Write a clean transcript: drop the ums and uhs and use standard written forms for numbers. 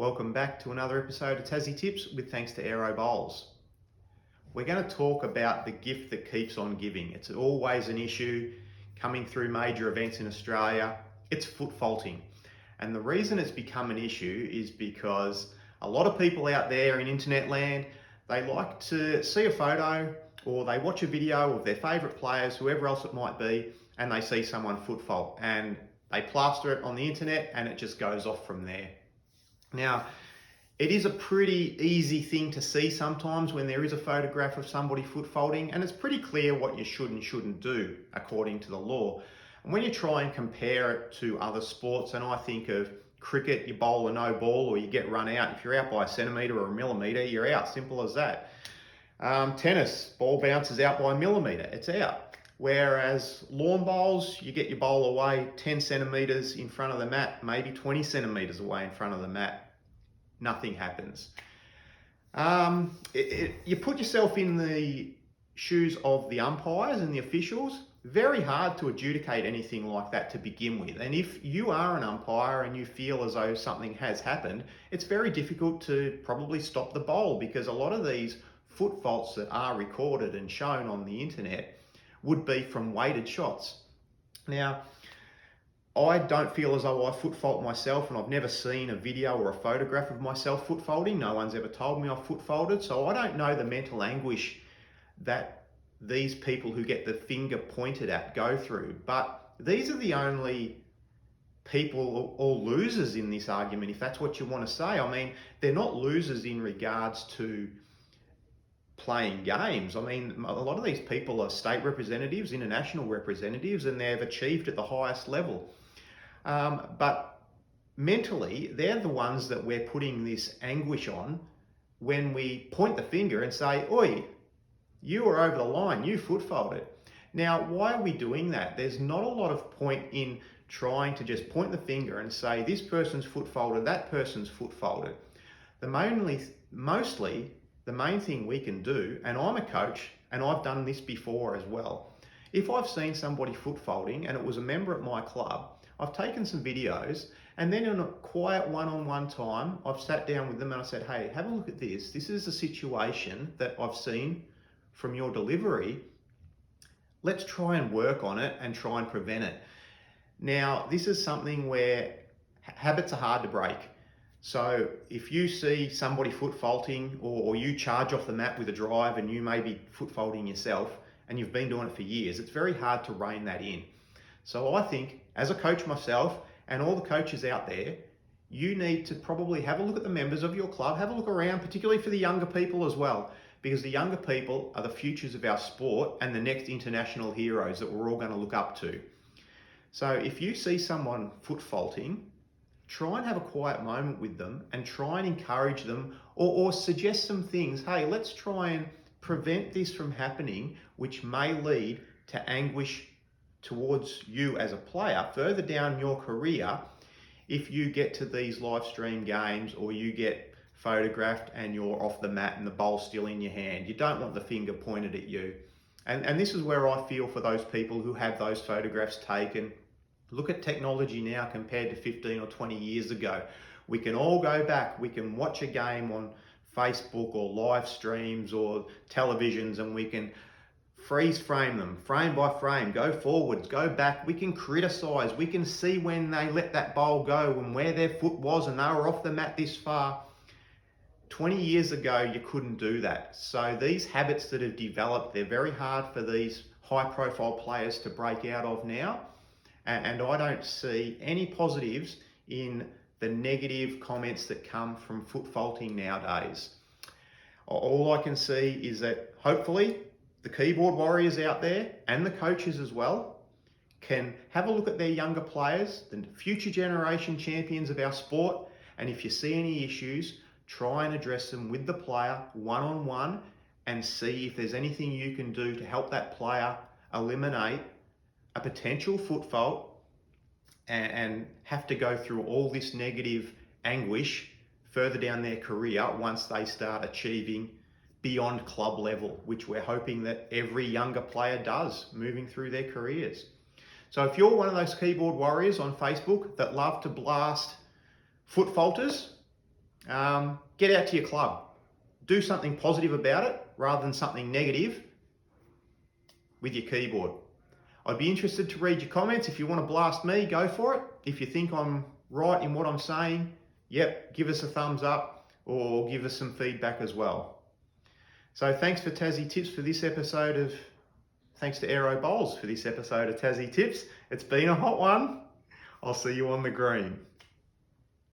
Welcome back to another episode of Tassie Tips with thanks to Aero Bowls. We're going to talk about the gift that keeps on giving. It's always an issue coming through major events in Australia. It's foot faulting. And the reason it's become an issue is because a lot of people out there in internet land, they like to see a photo or they watch a video of their favourite players, whoever else it might be, and they see someone foot fault and they plaster it on the internet and it just goes off from there. Now, it is a pretty easy thing to see sometimes when there is a photograph of somebody foot faulting, and it's pretty clear what you should and shouldn't do according to the law. And when you try and compare it to other sports, and I think of cricket, you bowl a no ball or you get run out. If you're out by a centimetre or a millimetre, you're out, simple as that. Tennis, ball bounces out by a millimetre, it's out. Whereas lawn bowls, you get your bowl away 10 centimetres in front of the mat, maybe 20 centimetres away in front of the mat. Nothing happens. You put yourself in the shoes of the umpires and the officials. Very hard to adjudicate anything like that to begin with. And if you are an umpire and you feel as though something has happened, it's very difficult to probably stop the bowl, because a lot of these foot faults that are recorded and shown on the internet would be from weighted shots. Now, I don't feel as though I foot fault myself, and I've never seen a video or a photograph of myself foot faulting. No one's ever told me I've foot faulted, so I don't know the mental anguish that these people who get the finger pointed at go through. But these are the only people or losers in this argument, if that's what you want to say. I mean, they're not losers in regards to playing games. I mean, a lot of these people are state representatives, international representatives, and they've achieved at the highest level. But mentally, they're the ones that we're putting this anguish on when we point the finger and say, "Oi, you are over the line, you foot faulted." Now, why are we doing that? There's not a lot of point in trying to just point the finger and say, this person's foot faulted, that person's foot faulted. Mostly, the main thing we can do, and I'm a coach and I've done this before as well, if I've seen somebody foot faulting and it was a member at my club, I've taken some videos, and then in a quiet one-on-one time, I've sat down with them and I said, "Hey, have a look at this. This is a situation that I've seen from your delivery. Let's try and work on it and try and prevent it." Now, this is something where habits are hard to break. So if you see somebody foot faulting, or you charge off the mat with a drive and you may be foot faulting yourself and you've been doing it for years, it's very hard to rein that in. So I think, as a coach myself and all the coaches out there, you need to probably have a look at the members of your club, have a look around, particularly for the younger people as well, because the younger people are the futures of our sport and the next international heroes that we're all going to look up to. So if you see someone foot faulting, try and have a quiet moment with them and try and encourage them, or suggest some things. Hey, let's try and prevent this from happening, which may lead to anguish towards you as a player further down your career if you get to these live stream games or you get photographed and you're off the mat and the bowl's still in your hand. You don't want the finger pointed at you. And this is where I feel for those people who have those photographs taken. Look at technology now compared to 15 or 20 years ago. We can all go back, we can watch a game on Facebook or live streams or televisions, and we can freeze frame them, frame by frame, go forwards, go back. We can criticize, we can see when they let that bowl go and where their foot was and they were off the mat this far. 20 years ago, you couldn't do that. So these habits that have developed, they're very hard for these high profile players to break out of now. And I don't see any positives in the negative comments that come from foot faulting nowadays. All I can see is that hopefully the keyboard warriors out there and the coaches as well can have a look at their younger players, the future generation champions of our sport, and if you see any issues, try and address them with the player one-on-one and see if there's anything you can do to help that player eliminate a potential foot fault and have to go through all this negative anguish further down their career once they start achieving beyond club level, which we're hoping that every younger player does moving through their careers. So if you're one of those keyboard warriors on Facebook that love to blast foot faulters, get out to your club. Do something positive about it rather than something negative with your keyboard. I'd be interested to read your comments. If you want to blast me, go for it. If you think I'm right in what I'm saying, yep, give us a thumbs up or give us some feedback as well. So thanks for Tassie Tips for this episode of, thanks to Aero Bowls for this episode of Tassie Tips. It's been a hot one. I'll see you on the green.